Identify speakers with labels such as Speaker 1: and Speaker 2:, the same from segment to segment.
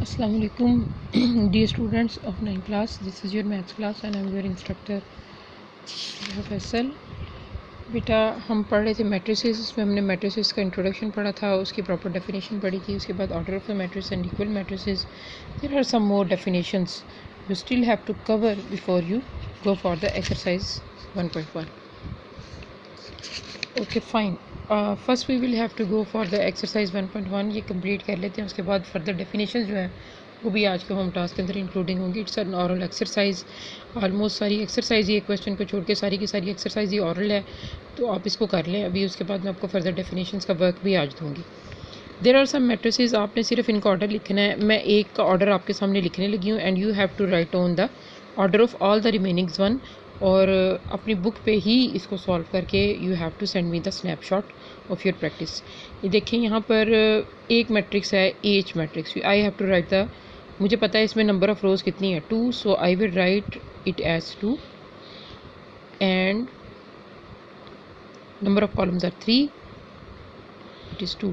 Speaker 1: Assalamu alaikum dear students of 9th class. This is your maths class and I am your instructor Faisal. बेटा हम पढ़ रहे थे matrices. उसमें हमने मैट्रिसेस का इंट्रोडक्शन पढ़ा था, उसकी प्रॉपर डेफिनेशन पढ़ी थी। उसके बाद order of the matrices and equal matrices. There are some more definitions you still have to cover before you go for the exercise 1.1. Okay fine. First we will have to go for the exercise 1.1. ये complete कर लेते हैं. उसके बाद further definition जो है वो भी आज के होम टास्क के अंदर इंक्लूडिंग होंगी. It's an oral exercise. Almost सारी एक्सरसाइज ये क्वेश्चन को छोड़ के सारी की सारी एक्सरसाइज ये ऑरल है, तो आप इसको कर लें अभी. उसके बाद मैं आपको फर्दर डेफिनेशन का वर्क भी आज दूँगी. There are some matrices. आपने सिर्फ इनका ऑर्डर लिखना है. मैं एक का ऑर्डर आपके सामने लिखने लगी हूँ and you have to write on the order of all the remainings one. और अपनी बुक पे ही इसको सॉल्व करके you have to send me the snapshot of your practice. ये देखिए यहाँ पर एक मैट्रिक्स है H matrix. I have to write the, मुझे पता है इसमें नंबर ऑफ रोज़ कितनी है 2, so I will write it as 2 and number of columns are 3. It is 2.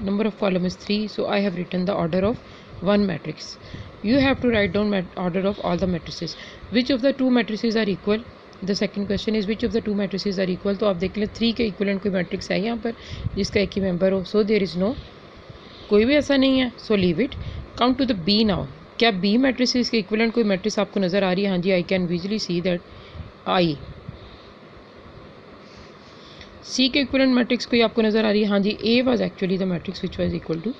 Speaker 1: Number of column is 3, so I have written the order of one matrix. You have to write down order of all the matrices. Which of the two matrices are equal? The second question is which of the two matrices are equal. तो आप देख लें 3 के equivalent कोई matrix है यहाँ पर जिसका एक ही मेंबर हो. सो देयर इज़ नो, कोई भी ऐसा नहीं है. So leave it. Count to the B now. क्या बी मैट्रिसेस के इक्वलेंट कोई मैट्रिक्स आपको नज़र आ रही है? हाँ जी, I can visually see that. I. C के इक्वलेंट मैट्रिक्स कोई आपको नज़र आ रही है? हाँ जी, A was actually the matrix which was equal to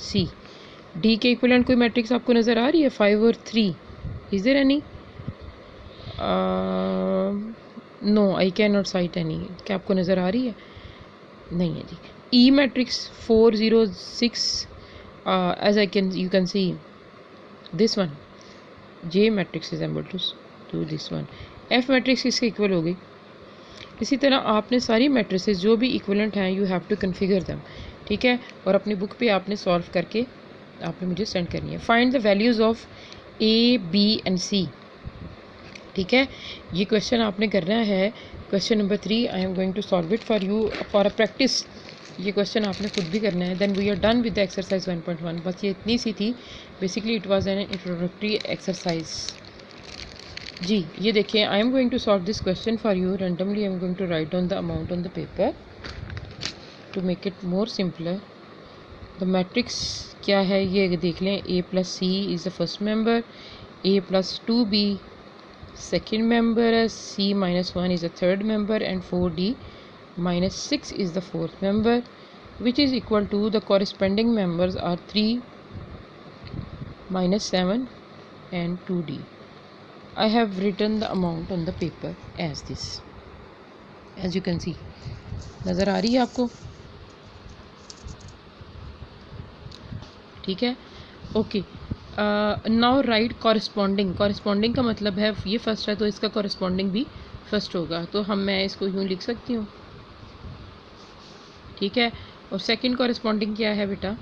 Speaker 1: C. D के इक्वलेंट कोई मैट्रिक्स आपको नज़र आ रही है? 5 और 3. Is there any? No, I can not sight any. क्या आपको नज़र आ रही है? नहीं है जी. E matrix 4 0 6 as I can you can see this one. J matrix is able to this one. F matrix इसके इक्वल हो गई. इसी तरह आपने सारी मैट्रिसेस जो भी इक्वलेंट हैं you have to configure them. ठीक है, और अपनी बुक पे आपने सॉल्व करके आपने मुझे सेंड करनी है. Find the values of A B and C. ठीक है, ये क्वेश्चन आपने करना है. Question number 3 I am going to solve it for you for a practice. ये क्वेश्चन आपने खुद भी करना है. Then we are done with the exercise 1.1. बस ये इतनी सी थी. Basically it was an introductory exercise. जी ये देखिए, I am going to solve this question for you randomly. I am going to write down the amount on the paper to make it more simpler. The matrix क्या है ये देख लें. A plus C is the first member, A plus 2b second member है, c minus 1 is the third member and 4d minus 6 is the fourth member which is equal to the corresponding members are 3 minus 7 and 2d. I have written the amount on the paper as this. As you can see, नज़र आ रही है आपको? ठीक है, okay. Now right corresponding. Corresponding का मतलब है ये फर्स्ट है तो इसका कॉरस्पॉन्डिंग भी फर्स्ट होगा. तो मैं इसको यूँ लिख सकती हूँ. ठीक है, और सेकंड कॉरस्पॉन्डिंग क्या है बेटा?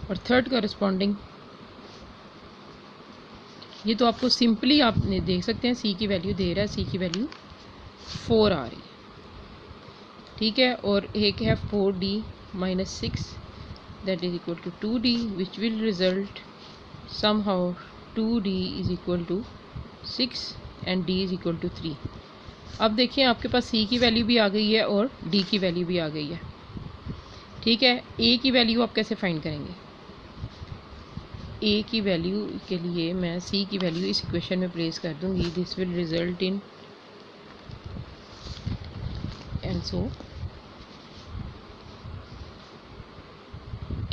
Speaker 1: और थर्ड कॉरस्पॉन्डिंग ये तो आपको सिंपली आप देख सकते हैं. सी की वैल्यू दे रहा है, सी की वैल्यू 4 आ रही है. ठीक है, और एक है 4d minus 6 that is equal to 2d which will result somehow 2d is equal to 6 and d is equal to 3. अब देखिए आपके पास सी की वैल्यू भी आ गई है और डी की वैल्यू भी आ गई है. ठीक है, ए की वैल्यू आप कैसे फाइंड करेंगे? ए की वैल्यू के लिए मैं सी की वैल्यू इस इक्वेशन में प्लेस कर दूंगी. This will result in and so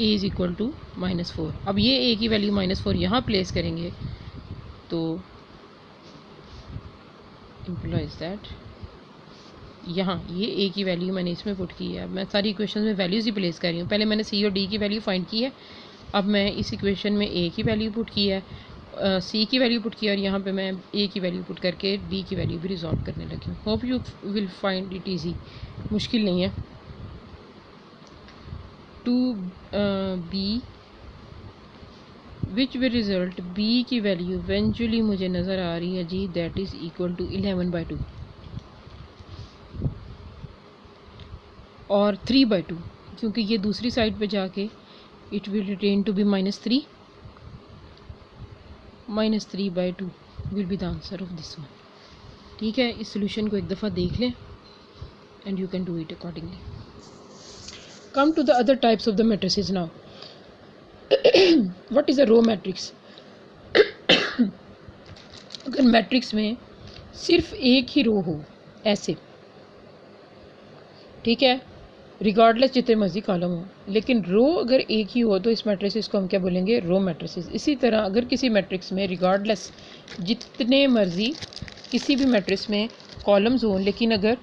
Speaker 1: a is equal to -4. अब ये ए की वैल्यू -4 यहाँ प्लेस करेंगे तो इम्प्लाइज दैट यहाँ ये ए की वैल्यू मैंने इसमें पुट की है. अब मैं सारी इक्वेशन में वैल्यूज़ ही प्लेस कर रही हूँ. पहले मैंने सी और डी की वैल्यू फाइंड की है. अब मैं इस इक्वेशन में ए की वैल्यू पुट की है, सी की वैल्यू पुट की है और यहाँ पे मैं ए की वैल्यू पुट करके डी की वैल्यू भी रिजॉल्व करने लगी हूँ. Hope you will find it easy. मुश्किल नहीं है. 2b which will result b की वैल्यू इवेंचुअली मुझे नज़र आ रही है जी दैट इज़ इक्वल टू 11/2 और 3/2. क्योंकि ये दूसरी साइड पे जाके it will retain to be -3 -3/2 will be the answer of this one. ठीक है, इस सोल्यूशन को एक दफ़ा देख लें and you can do it accordingly. Come to the other types of the matrices now. What is a row matrix? अगर matrix में सिर्फ एक ही रो हो ऐसे, ठीक है, रिगार्डलेस जितने मर्जी कॉलम हो, लेकिन रो अगर एक ही हो तो इस मैट्रिसेस को हम क्या बोलेंगे? रो मैट्रिसेस। इसी तरह अगर किसी मैट्रिक्स में रिगार्डलेस जितने मर्जी किसी भी मैट्रिक्स में कॉलम्स हों लेकिन अगर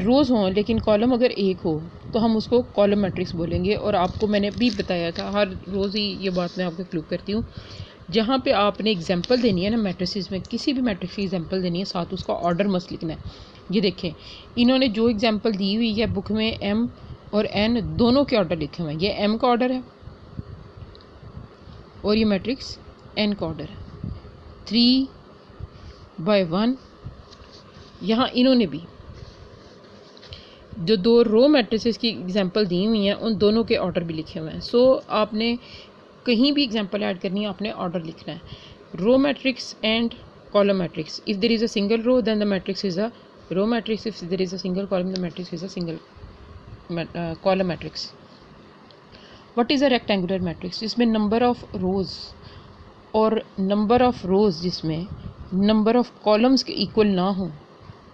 Speaker 1: रोज़ हों लेकिन कॉलम अगर एक हो तो हम उसको कॉलम मैट्रिक्स बोलेंगे। और आपको मैंने भी बताया था, हर रोज़ ही ये बात मैं आपको क्लू करती हूँ, जहाँ पे आपने एग्जांपल देनी है ना मैट्रिसेस में, किसी भी मैट्रिक्स की एग्जांपल देनी है, साथ उसका ऑर्डर मस्त लिखना है। ये देखें, इन्होंने जो एग्जांपल दी हुई है बुक में, एम और एन दोनों के ऑर्डर लिखे हुए हैं। ये एम का ऑर्डर है और ये मैट्रिक्स एन का ऑर्डर है, 3/1। यहाँ इन्होंने भी जो दो रो मैट्रिसेस की एग्जांपल दी हुई हैं उन दोनों के ऑर्डर भी लिखे हुए हैं। सो आपने कहीं भी एग्जांपल ऐड करनी है, आपने ऑर्डर लिखना है। Row matrix and column matrix, if there is a single row then the matrix is a row matrix, if there is a single column the matrix is a single column matrix. What is a rectangular matrix? जिसमें number of rows और number of rows जिसमें number of columns के equal ना हो,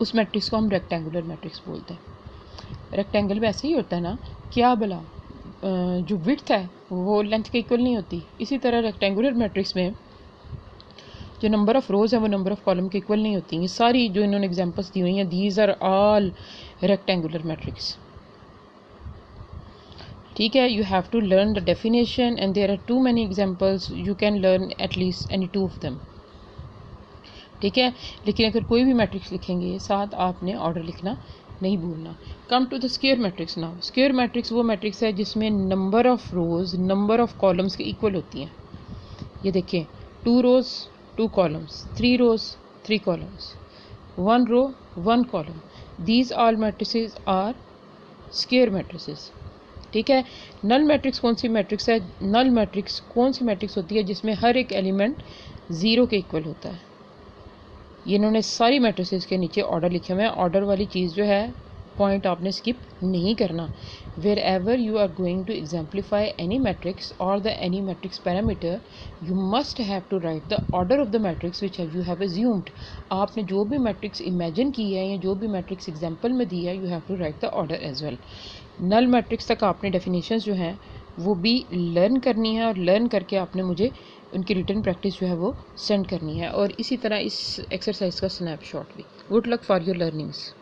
Speaker 1: उस matrix को हम rectangular matrix बोलते हैं। रेक्टेंगल में ऐसे ही होता है ना, क्या भला जो विड्थ है वो लेंथ के इक्वल नहीं होती, इसी तरह रेक्टेंगुलर मैट्रिक्स में जो नंबर ऑफ रोज़ है वो नंबर ऑफ कॉलम के इक्वल नहीं होती। ये सारी जो इन्होंने एग्जांपल्स दी हुई हैं, these are all rectangular matrix. ठीक है, you have to learn the definition and there are too many examples, you can learn at least any 2 of them. ठीक है, लेकिन अगर कोई भी मैट्रिक्स लिखेंगे साथ आपने ऑर्डर लिखना नहीं भूलना। Come to the square matrix now. Square matrix वो मैट्रिक्स है जिसमें number of rows number of columns के इक्वल होती हैं। ये देखिए, 2 rows 2 columns, 3 rows 3 columns, 1 row 1 column, these all matrices are square matrices. ठीक है, नल मैट्रिक्स कौन सी मैट्रिक्स है? नल मैट्रिक्स कौन सी मैट्रिक्स होती है जिसमें हर एक एलिमेंट 0 के इक्वल होता है। ये इन्होंने सारी मैट्रिसेस के नीचे ऑर्डर लिखे हुए हैं। ऑर्डर वाली चीज़ जो है, पॉइंट आपने स्किप नहीं करना। Wherever you are going to exemplify any matrix और the any matrix parameter, you must have to write the order of the matrix which you have assumed. आपने जो भी मैट्रिक्स इमेजिन की है या जो भी मैट्रिक्स एग्जाम्पल में दी है, you have to write the order as well. Null matrix तक आपने डेफिनेशंस जो हैं वो भी लर्न करनी है और लर्न करके आपने मुझे उनकी रिटन प्रैक्टिस जो है वो सेंड करनी है, और इसी तरह इस एक्सरसाइज का स्नैपशॉट भी। Good luck for your learnings.